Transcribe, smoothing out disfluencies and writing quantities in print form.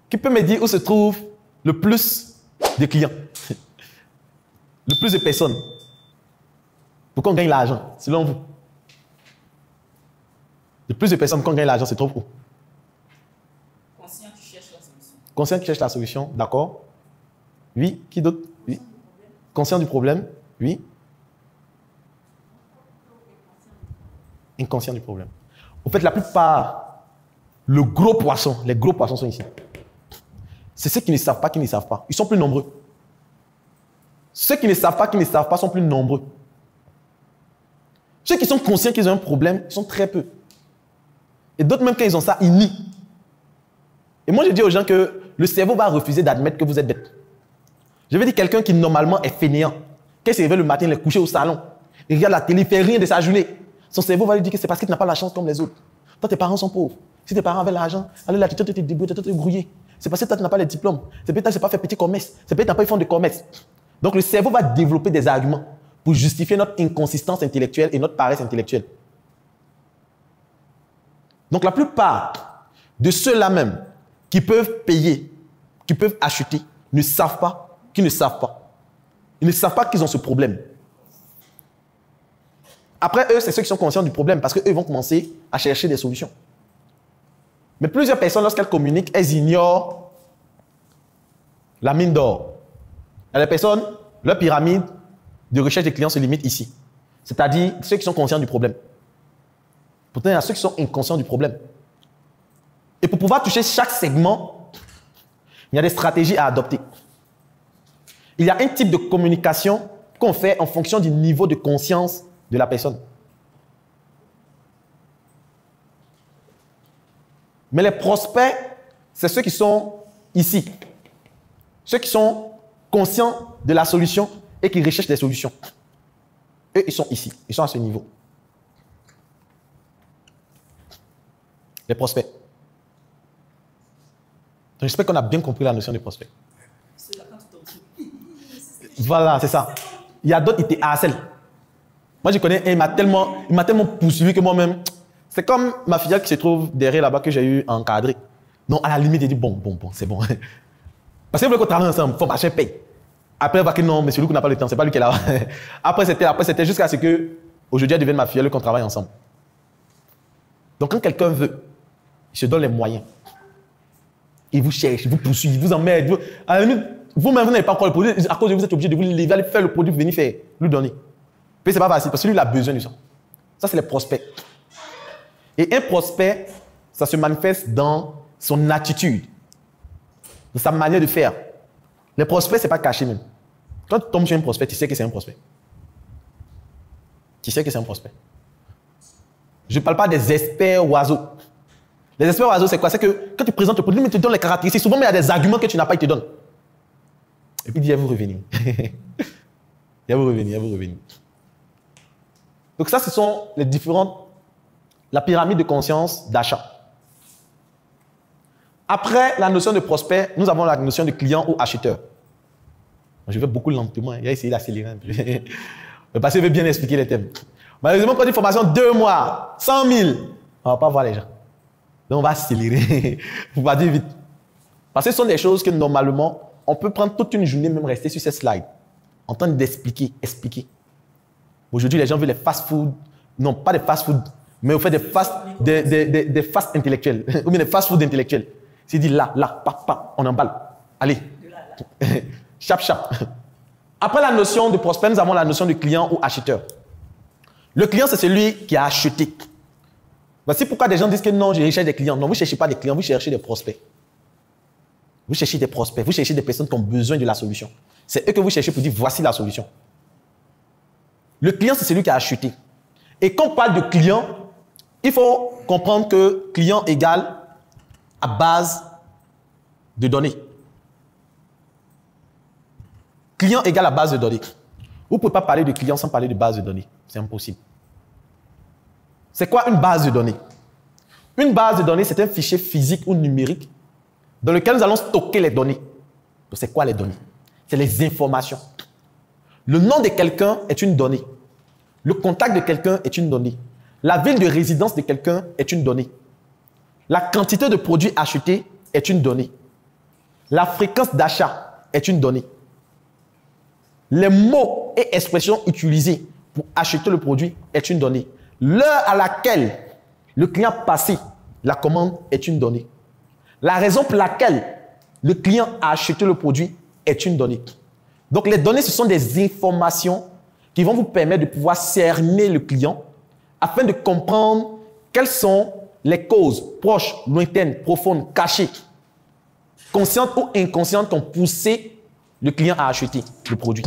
Qui peut me dire où se trouve le plus de clients? Le plus de personnes? Pour qu'on gagne l'argent, selon vous? Le plus de personnes pour qu'on gagne l'argent se trouve où? Conscient qui cherche la solution. Conscient qui cherche la solution, d'accord? Oui, qui d'autre? Oui. Conscient du problème? Oui. Inconscient du problème. Au fait, la plupart, les gros poissons sont ici. C'est ceux qui ne savent pas, qui ne savent pas. Ils sont plus nombreux. Ceux qui ne savent pas, qui ne savent pas sont plus nombreux. Ceux qui sont conscients qu'ils ont un problème, ils sont très peu. Et d'autres, même quand ils ont ça, ils nient. Et moi, je dis aux gens que le cerveau va refuser d'admettre que vous êtes bête. Je veux dire quelqu'un qui, normalement, est fainéant. Quand il se réveille le matin, il est couché au salon. Il regarde la télé, il ne fait rien de sa journée. Son cerveau va lui dire que c'est parce qu'il n'a pas la chance comme les autres. Toi, tes parents sont pauvres. Si tes parents avaient l'argent, allez là, tu te débrouilles, tu te grouillé. C'est parce que toi, tu n'as pas les diplômes. C'est peut-être que tu n'as pas fait petit commerce. C'est peut-être que tu n'as pas eu fond de commerce. Donc, le cerveau va développer des arguments pour justifier notre inconsistance intellectuelle et notre paresse intellectuelle. Donc, la plupart de ceux-là même qui peuvent payer, qui peuvent acheter, ne savent pas qu'ils ne savent pas. Ils ne savent pas qu'ils ont ce problème. Après, eux, c'est ceux qui sont conscients du problème parce qu'eux vont commencer à chercher des solutions. Mais plusieurs personnes, lorsqu'elles communiquent, elles ignorent la mine d'or. Et les personnes, leur pyramide de recherche des clients se limite ici. C'est-à-dire ceux qui sont conscients du problème. Pourtant, il y a ceux qui sont inconscients du problème. Et pour pouvoir toucher chaque segment, il y a des stratégies à adopter. Il y a un type de communication qu'on fait en fonction du niveau de conscience de la personne. Mais les prospects, c'est ceux qui sont ici. Ceux qui sont conscients de la solution et qui recherchent des solutions. Eux, ils sont ici. Ils sont à ce niveau. Les prospects. Donc, j'espère qu'on a bien compris la notion de prospect. Voilà, c'est ça. Il y a d'autres, ils te harcèlent. Moi, je connais un, il m'a tellement poursuivi que moi-même, c'est comme ma fille qui se trouve derrière là-bas que j'ai eu encadré. Donc, à la limite, il dit bon, c'est bon. Parce qu'il voulait qu'on travaille ensemble, il faut machin paye. Après, il va que non, mais c'est lui qui n'a pas le temps, c'est pas lui qui est là. Après, c'était jusqu'à ce que, aujourd'hui, elle devienne ma fille, qu'on travaille ensemble. Donc, quand quelqu'un veut, il se donne les moyens. Il vous cherche, il vous poursuit, il vous emmerde. À la limite, vous-même, vous n'avez pas encore le produit. À cause de vous, êtes obligé de vous lever, aller faire le produit, venir faire, lui donner. Puis c'est pas facile, parce que lui, il a besoin de ça. Ça, c'est les prospects. Et un prospect, ça se manifeste dans son attitude, dans sa manière de faire. Les prospects, c'est pas caché même. Quand tu tombes sur un prospect, tu sais que c'est un prospect. Tu sais que c'est un prospect. Je ne parle pas des experts oiseaux. Les experts oiseaux, c'est quoi? C'est que quand tu présentes le produit, il te donne les caractéristiques. Souvent, il y a des arguments que tu n'as pas, il te donne. Et puis, il dit, il va vous revenir. Il va vous revenir. Donc ça, ce sont les différentes... La pyramide de conscience d'achat. Après la notion de prospect, nous avons la notion de client ou acheteur. Je vais beaucoup lentement. Il a essayé d'accélérer un peu. Le passé veut bien expliquer les thèmes. Malheureusement, quand on dit formation 2 mois, 100 000, on ne va pas voir les gens. Donc, on va accélérer. On va dire vite. Parce que ce sont des choses que normalement, on peut prendre toute une journée, même rester sur ces slides, en train d'expliquer, expliquer. Aujourd'hui, les gens veulent les fast-food. Non, pas des fast-food, mais on fait des fast intellectuels. Ou bien des fast-food intellectuels. C'est dit là, pa, on emballe. Allez. Chap. Après la notion de prospect, nous avons la notion de client ou acheteur. Le client, c'est celui qui a acheté. Voici pourquoi des gens disent que non, je recherche des clients. Non, vous ne cherchez pas des clients, vous cherchez des prospects. Vous cherchez des prospects, vous cherchez des personnes qui ont besoin de la solution. C'est eux que vous cherchez pour dire voici la solution. Le client, c'est celui qui a acheté. Et quand on parle de client, il faut comprendre que client égale à base de données. Client égale à base de données. Vous ne pouvez pas parler de client sans parler de base de données. C'est impossible. C'est quoi une base de données? Une base de données, c'est un fichier physique ou numérique dans lequel nous allons stocker les données. Donc, c'est quoi les données? C'est les informations. Le nom de quelqu'un est une donnée. Le contact de quelqu'un est une donnée. La ville de résidence de quelqu'un est une donnée. La quantité de produits achetés est une donnée. La fréquence d'achat est une donnée. Les mots et expressions utilisés pour acheter le produit est une donnée. L'heure à laquelle le client a passé la commande est une donnée. La raison pour laquelle le client a acheté le produit est une donnée. Donc, les données, ce sont des informations qui vont vous permettre de pouvoir cerner le client afin de comprendre quelles sont les causes proches, lointaines, profondes, cachées, conscientes ou inconscientes qui ont poussé le client à acheter le produit.